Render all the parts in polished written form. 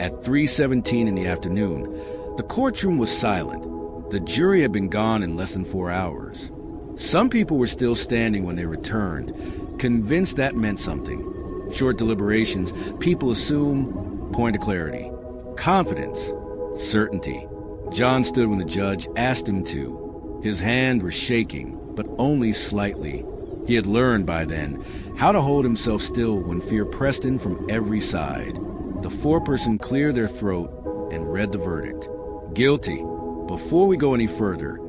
At 3:17 in the afternoon, the courtroom was silent. The jury had been gone in less than 4 hours. Some people were still standing when they returned, convinced that meant something. Short deliberations, people assume, point of clarity. Confidence, certainty. John stood when the judge asked him to. His hands were shaking, but only slightly. He had learned by then how to hold himself still when fear pressed in from every side. The foreperson cleared their throat and read the verdict. Guilty. Before we go any further,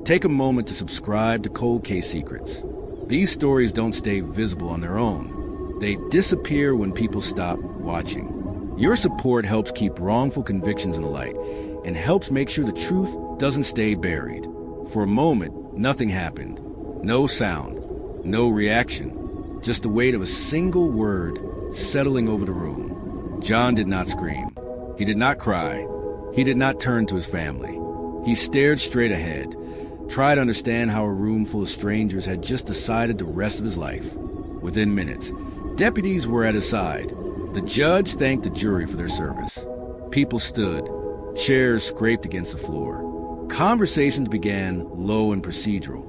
take a moment to subscribe to Cold Case Secrets. These stories don't stay visible on their own. They disappear when people stop watching. Your support helps keep wrongful convictions in the light and helps make sure the truth doesn't stay buried. For a moment, nothing happened. No sound, no reaction, just the weight of a single word settling over the room. John did not scream. He did not cry. He did not turn to his family. He stared straight ahead, tried to understand how a room full of strangers had just decided the rest of his life. Within minutes, deputies were at his side. The judge thanked the jury for their service. People stood. Chairs scraped against the floor. Conversations began low and procedural,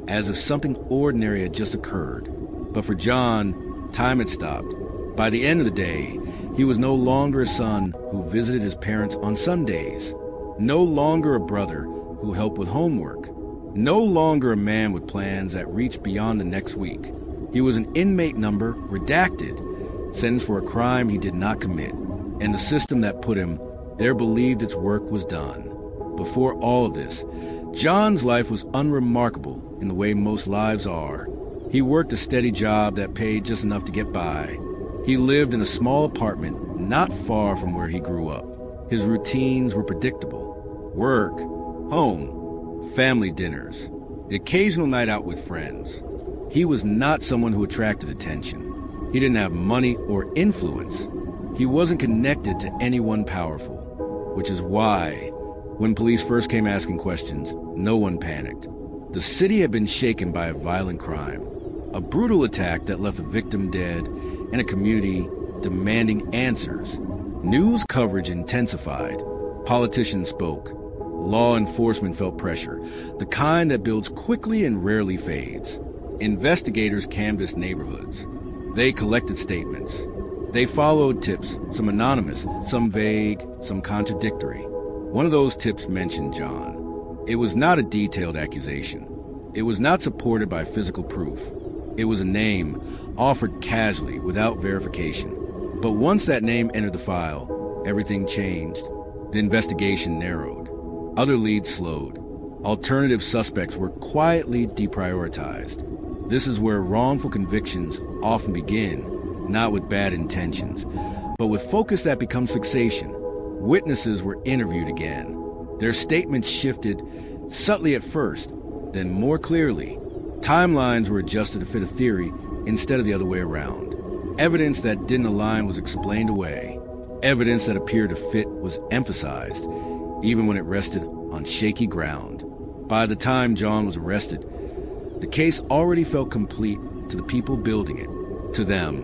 as if something ordinary had just occurred. But for John, time had stopped. By the end of the day, he was no longer a son who visited his parents on Sundays, no longer a brother who helped with homework, no longer a man with plans that reached beyond the next week. He was an inmate number, redacted, sentenced for a crime he did not commit, and the system that put him there believed its work was done. Before all of this, John's life was unremarkable in the way most lives are. He worked a steady job that paid just enough to get by. He lived in a small apartment not far from where he grew up. His routines were predictable. Work, home, family dinners, the occasional night out with friends. He was not someone who attracted attention. He didn't have money or influence. He wasn't connected to anyone powerful, which is why, when police first came asking questions, no one panicked. The city had been shaken by a violent crime, a brutal attack that left a victim dead and a community demanding answers. News coverage intensified. Politicians spoke. Law enforcement felt pressure, the kind that builds quickly and rarely fades. Investigators canvassed neighborhoods. They collected statements. They followed tips, some anonymous, some vague, some contradictory. One of those tips mentioned John. It was not a detailed accusation. It was not supported by physical proof. It was a name offered casually, without verification. But once that name entered the file, everything changed. The investigation narrowed. Other leads slowed. Alternative suspects were quietly deprioritized. This is where wrongful convictions often begin, not with bad intentions, but with focus that becomes fixation. Witnesses were interviewed again. Their statements shifted, subtly at first, then more clearly. Timelines were adjusted to fit a theory instead of the other way around. Evidence that didn't align was explained away. Evidence that appeared to fit was emphasized, even when it rested on shaky ground. By the time John was arrested, the case already felt complete to the people building it. To them,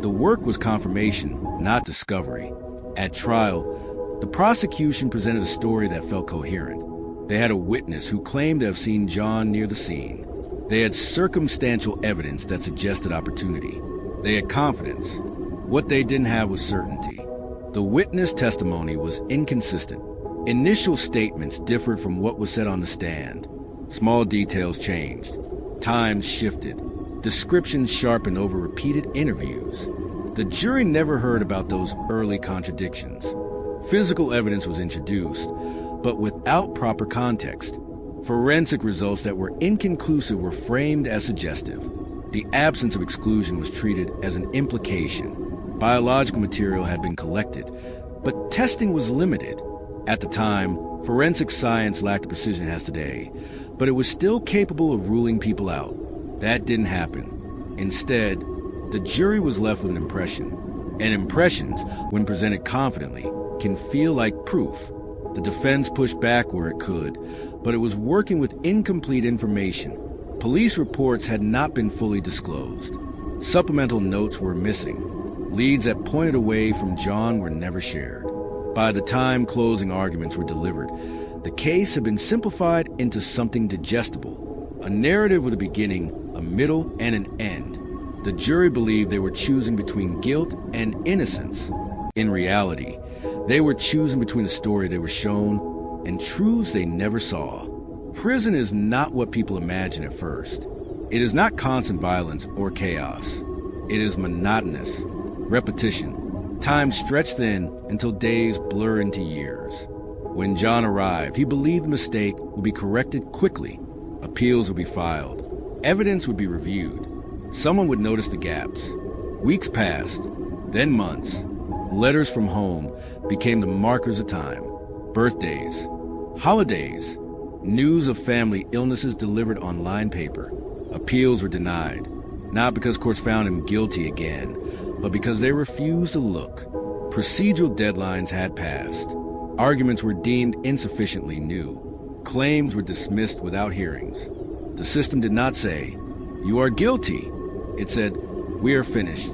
the work was confirmation, not discovery. At trial, the prosecution presented a story that felt coherent. They had a witness who claimed to have seen John near the scene. They had circumstantial evidence that suggested opportunity. They had confidence. What they didn't have was certainty. The witness testimony was inconsistent. Initial statements differed from what was said on the stand. Small details changed. Times shifted. Descriptions sharpened over repeated interviews. The jury never heard about those early contradictions. Physical evidence was introduced, but without proper context. Forensic results that were inconclusive were framed as suggestive. The absence of exclusion was treated as an implication. Biological material had been collected, but testing was limited. At the time, forensic science lacked the precision it has today, but it was still capable of ruling people out. That didn't happen. Instead, the jury was left with an impression. And impressions, when presented confidently, can feel like proof. The defense pushed back where it could, but it was working with incomplete information. Police reports had not been fully disclosed. Supplemental notes were missing. Leads that pointed away from John were never shared. By the time closing arguments were delivered, the case had been simplified into something digestible, a narrative with a beginning, a middle, and an end. The jury believed they were choosing between guilt and innocence. In reality, they were choosing between a story they were shown and truths they never saw. Prison is not what people imagine at first. It is not constant violence or chaos. It is monotonous, repetition, time stretched thin until days blur into years. When John arrived, he believed the mistake would be corrected quickly. Appeals would be filed. Evidence would be reviewed. Someone would notice the gaps. Weeks passed, then months. Letters from home became the markers of time. Birthdays, holidays, news of family illnesses delivered on line paper. Appeals were denied, not because courts found him guilty again, but because they refused to look. Procedural deadlines had passed. Arguments were deemed insufficiently new. Claims were dismissed without hearings. The system did not say, "You are guilty." It said, "We are finished."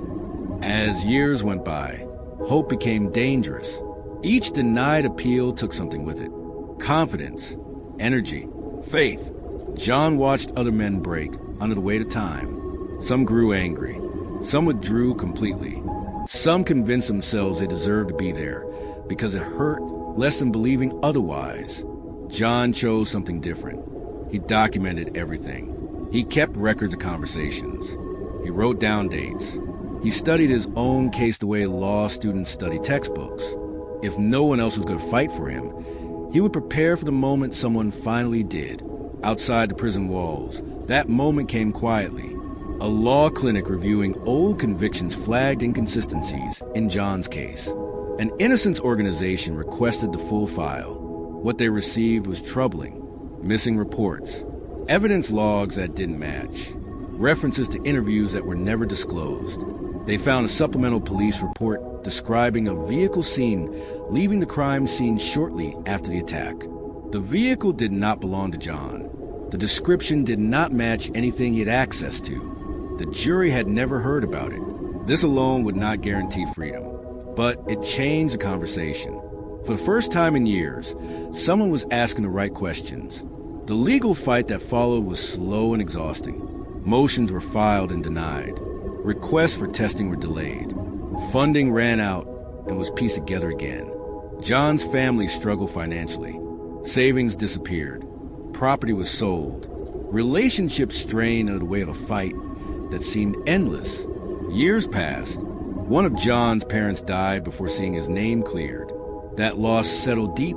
As years went by, hope became dangerous. Each denied appeal took something with it. Confidence, energy, faith. John watched other men break under the weight of time. Some grew angry. Some withdrew completely. Some convinced themselves they deserved to be there because it hurt less than believing otherwise. John chose something different. He documented everything. He kept records of conversations. He wrote down dates. He studied his own case the way law students study textbooks. If no one else was going to fight for him, he would prepare for the moment someone finally did. Outside the prison walls, that moment came quietly. A law clinic reviewing old convictions flagged inconsistencies in John's case. An innocence organization requested the full file. What they received was troubling. Missing reports, evidence logs that didn't match, references to interviews that were never disclosed. They found a supplemental police report describing a vehicle seen leaving the crime scene shortly after the attack. The vehicle did not belong to John. The description did not match anything he had access to. The jury had never heard about it. This alone would not guarantee freedom, but it changed the conversation. For the first time in years, someone was asking the right questions. The legal fight that followed was slow and exhausting. Motions were filed and denied. Requests for testing were delayed. Funding ran out and was pieced together again. John's family struggled financially. Savings disappeared. Property was sold. Relationships strained under the weight of a fight that seemed endless. Years passed. One of John's parents died before seeing his name cleared. That loss settled deep,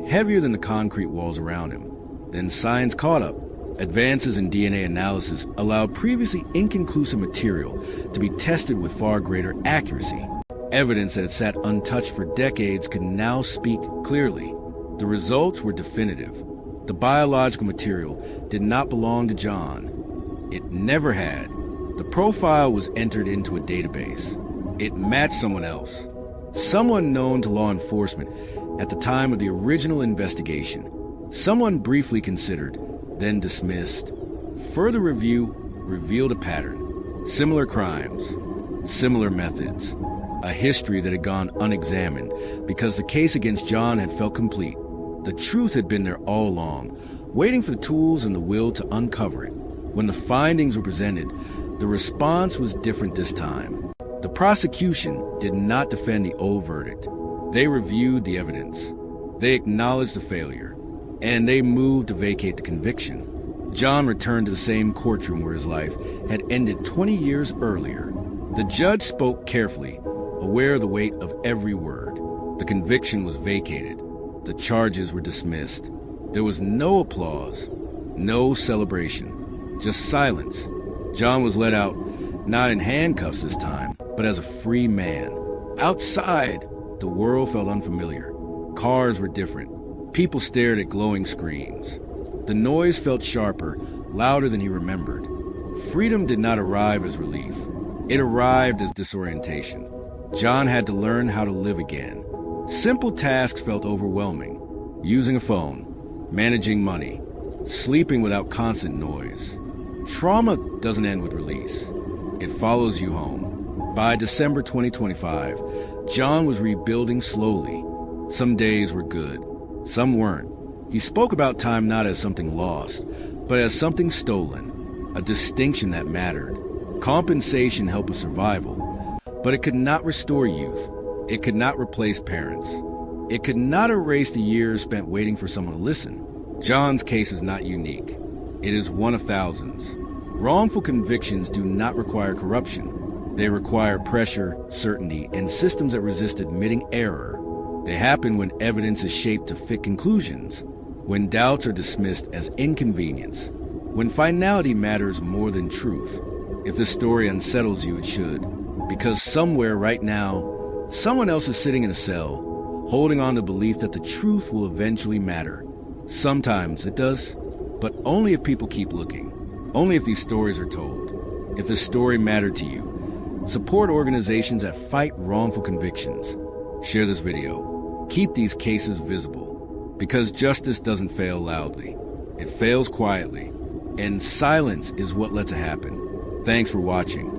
heavier than the concrete walls around him. Then science caught up. Advances in DNA analysis allowed previously inconclusive material to be tested with far greater accuracy. Evidence that had sat untouched for decades could now speak clearly. The results were definitive. The biological material did not belong to John. It never had. The profile was entered into a database. It matched someone else. Someone known to law enforcement at the time of the original investigation. Someone briefly considered, then dismissed. Further review revealed a pattern. Similar crimes, similar methods. A history that had gone unexamined because the case against John had felt complete. The truth had been there all along, waiting for the tools and the will to uncover it. When the findings were presented, the response was different this time. The prosecution did not defend the old verdict. They reviewed the evidence. They acknowledged the failure. And they moved to vacate the conviction. John returned to the same courtroom where his life had ended 20 years earlier. The judge spoke carefully, aware of the weight of every word. The conviction was vacated. The charges were dismissed. There was no applause, no celebration, just silence. John was let out, not in handcuffs this time, but as a free man. Outside, the world felt unfamiliar. Cars were different. People stared at glowing screens. The noise felt sharper, louder than he remembered. Freedom did not arrive as relief. It arrived as disorientation. John had to learn how to live again. Simple tasks felt overwhelming. Using a phone, managing money, sleeping without constant noise. Trauma doesn't end with release. It follows you home. By December 2025, John was rebuilding slowly. Some days were good, some weren't. He spoke about time not as something lost, but as something stolen, a distinction that mattered. Compensation helped with survival, but it could not restore youth. It could not replace parents. It could not erase the years spent waiting for someone to listen. John's case is not unique. It is one of thousands. Wrongful convictions do not require corruption. They require pressure, certainty, and systems that resist admitting error. They happen when evidence is shaped to fit conclusions, when doubts are dismissed as inconvenience, when finality matters more than truth. If the story unsettles you, it should, because somewhere right now, someone else is sitting in a cell, holding on to belief that the truth will eventually matter. Sometimes it does, but only if people keep looking. Only if these stories are told. If the story mattered to you, support organizations that fight wrongful convictions. Share this video. Keep these cases visible, because justice doesn't fail loudly. It fails quietly, and silence is what lets it happen. Thanks for watching.